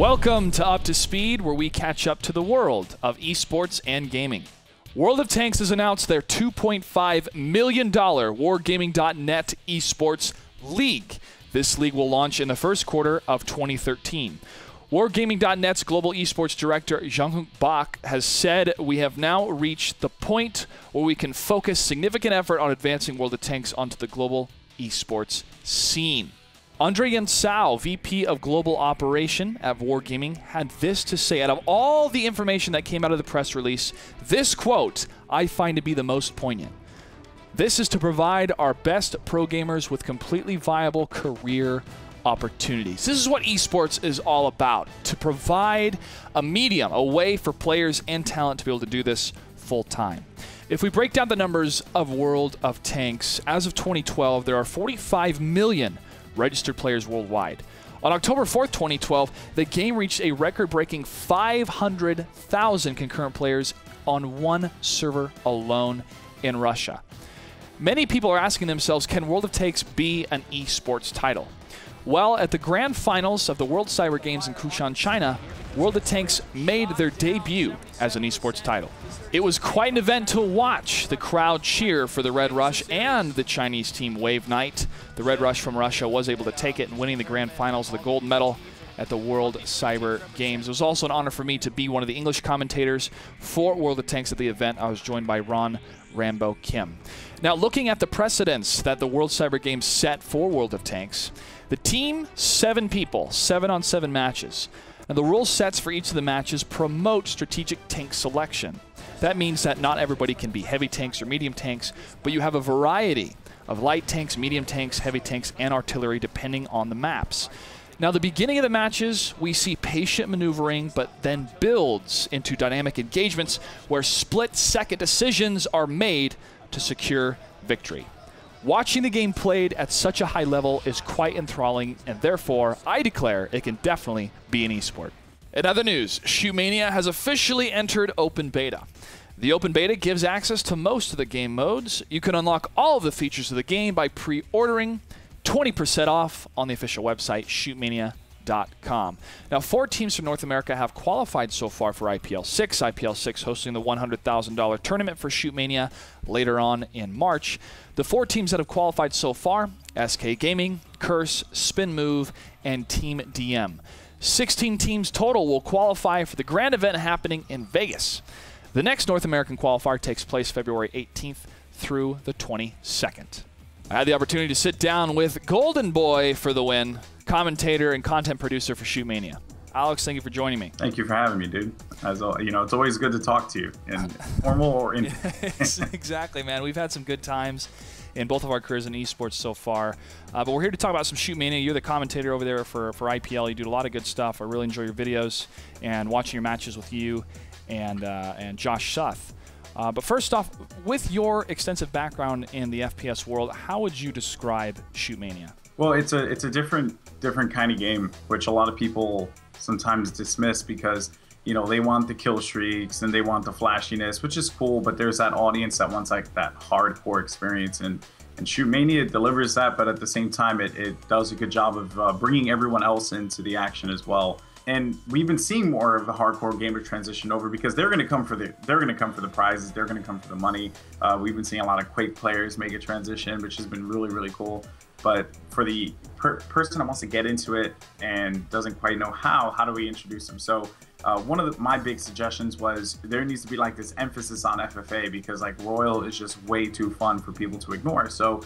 Welcome to Up to Speed, where we catch up to the world of esports and gaming. World of Tanks has announced their $2.5 million Wargaming.net esports league. This league will launch in the first quarter of 2013. Wargaming.net's global esports director, Jean Bach, has said we have now reached the point where we can focus significant effort on advancing World of Tanks onto the global esports scene. Andre Yansau, VP of Global Operation at Wargaming, had this to say. Out of all the information that came out of the press release, this quote I find to be the most poignant. This is to provide our best pro gamers with completely viable career opportunities. This is what esports is all about, to provide a medium, a way for players and talent to be able to do this full time. If we break down the numbers of World of Tanks, as of 2012, there are 45 million registered players worldwide. On October 4th, 2012, the game reached a record-breaking 500,000 concurrent players on one server alone in Russia. Many people are asking themselves, can World of Tanks be an esports title? Well, at the Grand Finals of the World Cyber Games in Kushan, China, World of Tanks made their debut as an esports title. It was quite an event to watch. The crowd cheer for the Red Rush and the Chinese team Wave Knight. The Red Rush from Russia was able to take it and winning the Grand Finals with the gold medal at the World Cyber Games. It was also an honor for me to be one of the English commentators for World of Tanks at the event. I was joined by Ron Rambo Kim. Now, looking at the precedents that the World Cyber Games set for World of Tanks, the team, 7 people, 7-on-7 matches. And the rule sets for each of the matches promote strategic tank selection. That means that not everybody can be heavy tanks or medium tanks, but you have a variety of light tanks, medium tanks, heavy tanks, and artillery depending on the maps. Now, the beginning of the matches, we see patient maneuvering, but then builds into dynamic engagements where split-second decisions are made to secure victory. Watching the game played at such a high level is quite enthralling, and therefore, I declare it can definitely be an esport. In other news, Shootmania has officially entered open beta. The open beta gives access to most of the game modes. You can unlock all of the features of the game by pre-ordering, 20% off on the official website, shootmania.com. Now, 4 teams from North America have qualified so far for IPL 6. IPL 6 hosting the $100,000 tournament for Shootmania later on in March. The 4 teams that have qualified so far, SK Gaming, Curse, Spin Move, and Team DM. 16 teams total will qualify for the grand event happening in Vegas. The next North American qualifier takes place February 18th through the 22nd. I had the opportunity to sit down with Golden Boy for the win, commentator and content producer for Shootmania. Alex, thank you for joining me. Thank you for having me, dude. As you know, it's always good to talk to you, in formal or in. Exactly, man. We've had some good times in both of our careers in esports so far, but we're here to talk about some Shootmania. You're the commentator over there for IPL. You do a lot of good stuff. I really enjoy your videos and watching your matches with you and Josh Suth. But first off, with your extensive background in the FPS world, how would you describe Shootmania? Well, it's a different kind of game, which a lot of people sometimes dismiss because, you know, they want the kill streaks and they want the flashiness, which is cool, but there's that audience that wants like that hardcore experience, and Shootmania delivers that, but at the same time, it does a good job of bringing everyone else into the action as well. And we've been seeing more of the hardcore gamer transition over because they're going to come for the prizes, they're going to come for the money. We've been seeing a lot of Quake players make a transition, which has been really cool. But for the person that wants to get into it and doesn't quite know how do we introduce them? So one of my big suggestions was there needs to be like this emphasis on FFA, because like Royal is just way too fun for people to ignore. So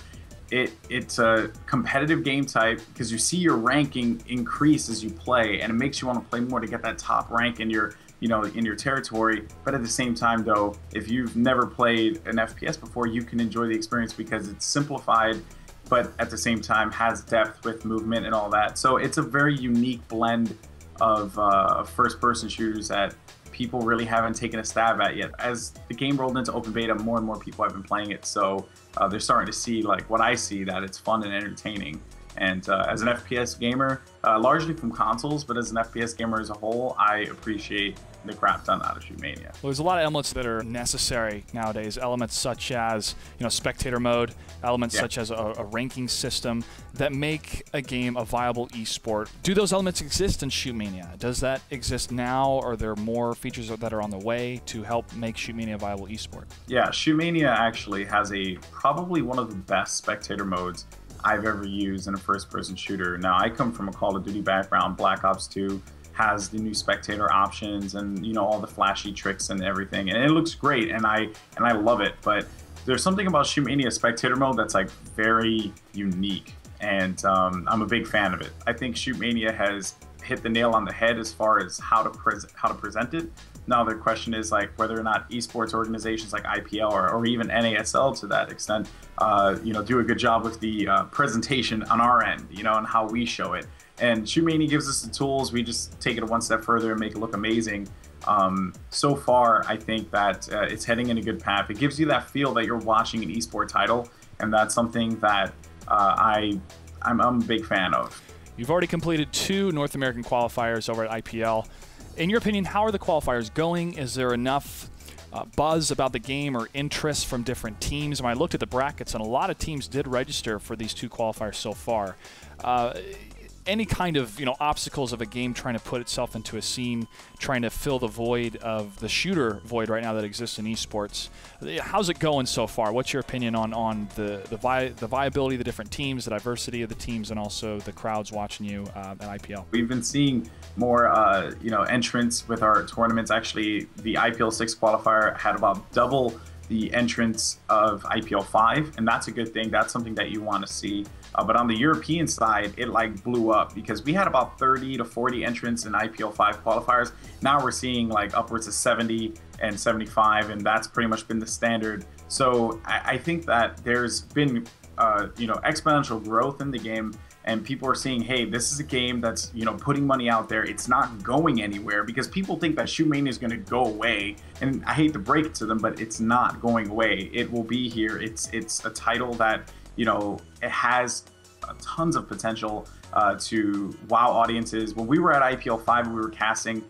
it's a competitive game type because you see your ranking increase as you play, and it makes you want to play more to get that top rank in your territory. But at the same time, though, if you've never played an FPS before, you can enjoy the experience because it's simplified, but at the same time has depth with movement and all that. So it's a very unique blend of first-person shooters that people really haven't taken a stab at yet. As the game rolled into open beta, more and more people have been playing it, so they're starting to see like what I see, that it's fun and entertaining. And as an FPS gamer, largely from consoles, but as an FPS gamer as a whole, I appreciate the crap done out of Shootmania. Well, there's a lot of elements that are necessary nowadays. Elements such as, spectator mode, elements such as a ranking system that make a game a viable esport. Do those elements exist in Shootmania? Does that exist now? Or are there more features that are on the way to help make Shootmania a viable esport? Yeah, Shootmania actually has probably one of the best spectator modes I've ever used in a first-person shooter. Now, I come from a Call of Duty background. Black Ops 2 has the new spectator options and all the flashy tricks and everything, and it looks great, and I love it. But there's something about Shootmania spectator mode that's like very unique, and I'm a big fan of it. I think Shootmania has hit the nail on the head as far as how to present it. Now the question is like whether or not esports organizations like IPL or even NASL to that extent, do a good job with the presentation on our end, and how we show it. And Shootmania gives us the tools. We just take it one step further and make it look amazing. So far, I think that it's heading in a good path. It gives you that feel that you're watching an esport title, and that's something that I'm a big fan of. You've already completed 2 North American qualifiers over at IPL. In your opinion, how are the qualifiers going? Is there enough buzz about the game or interest from different teams? When I looked at the brackets, and a lot of teams did register for these 2 qualifiers so far. Any kind of obstacles of a game trying to put itself into a scene, trying to fill the void of the shooter void right now that exists in esports. How's it going so far? What's your opinion on the viability of the different teams, the diversity of the teams, and also the crowds watching you at IPL? We've been seeing more entrants with our tournaments. Actually, the IPL 6 qualifier had about double the entrance of IPL 5, and that's a good thing. That's something that you want to see. But on the European side, it like blew up because we had about 30 to 40 entrants in IPL 5 qualifiers. Now we're seeing like upwards of 70 and 75, and that's pretty much been the standard. So I think that there's been exponential growth in the game, and people are seeing, hey, this is a game that's putting money out there. It's not going anywhere, because people think that Shootmania is going to go away, and I hate to break it to them, but it's not going away. It will be here. It's a title that it has tons of potential to wow audiences. When we were at IPL 5, we were casting.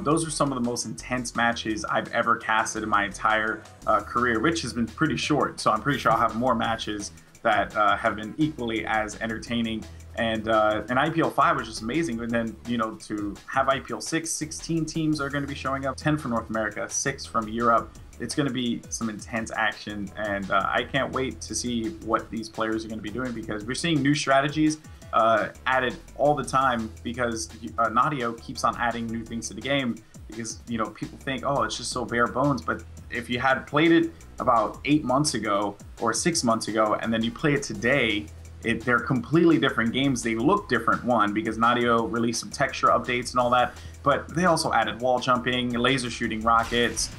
Those are some of the most intense matches I've ever casted in my entire career, which has been pretty short. So I'm pretty sure I'll have more matches that have been equally as entertaining. And IPL 5 was just amazing. And then, to have IPL 6, 16 teams are going to be showing up, 10 from North America, 6 from Europe. It's going to be some intense action, and I can't wait to see what these players are going to be doing, because we're seeing new strategies added all the time, because Nadio keeps on adding new things to the game, because people think, oh, it's just so bare bones. But if you had played it about 8 months ago or 6 months ago, and then you play it today, they're completely different games. They look different, one, because Nadio released some texture updates and all that, but they also added wall jumping, laser shooting rockets,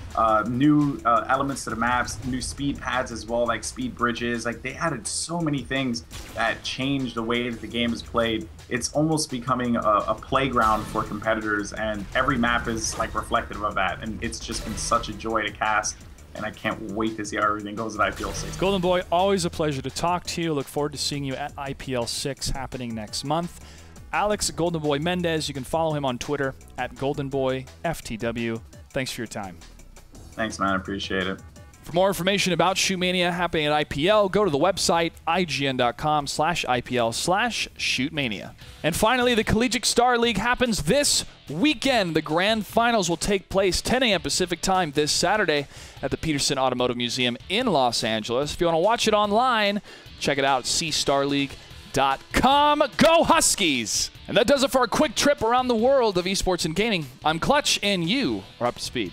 new elements to the maps, new speed pads as well, like speed bridges. Like, they added so many things that changed the way that the game is played. It's almost becoming a playground for competitors, and every map is like reflective of that, and it's just been such a joy to cast. And I can't wait to see how everything goes at IPL 6. Golden Boy, always a pleasure to talk to you. Look forward to seeing you at IPL 6 happening next month. Alex Golden Boy Mendez, you can follow him on Twitter at GoldenBoyFTW. Thanks for your time. Thanks, man. I appreciate it. For more information about Shootmania happening at IPL, go to the website ign.com/IPL/Shootmania. And finally, the Collegiate Star League happens this weekend. The Grand Finals will take place 10 a.m. Pacific time this Saturday at the Peterson Automotive Museum in Los Angeles. If you want to watch it online, check it out at cstarleague.com. Go Huskies! And that does it for our quick trip around the world of esports and gaming. I'm Clutch, and you are up to speed.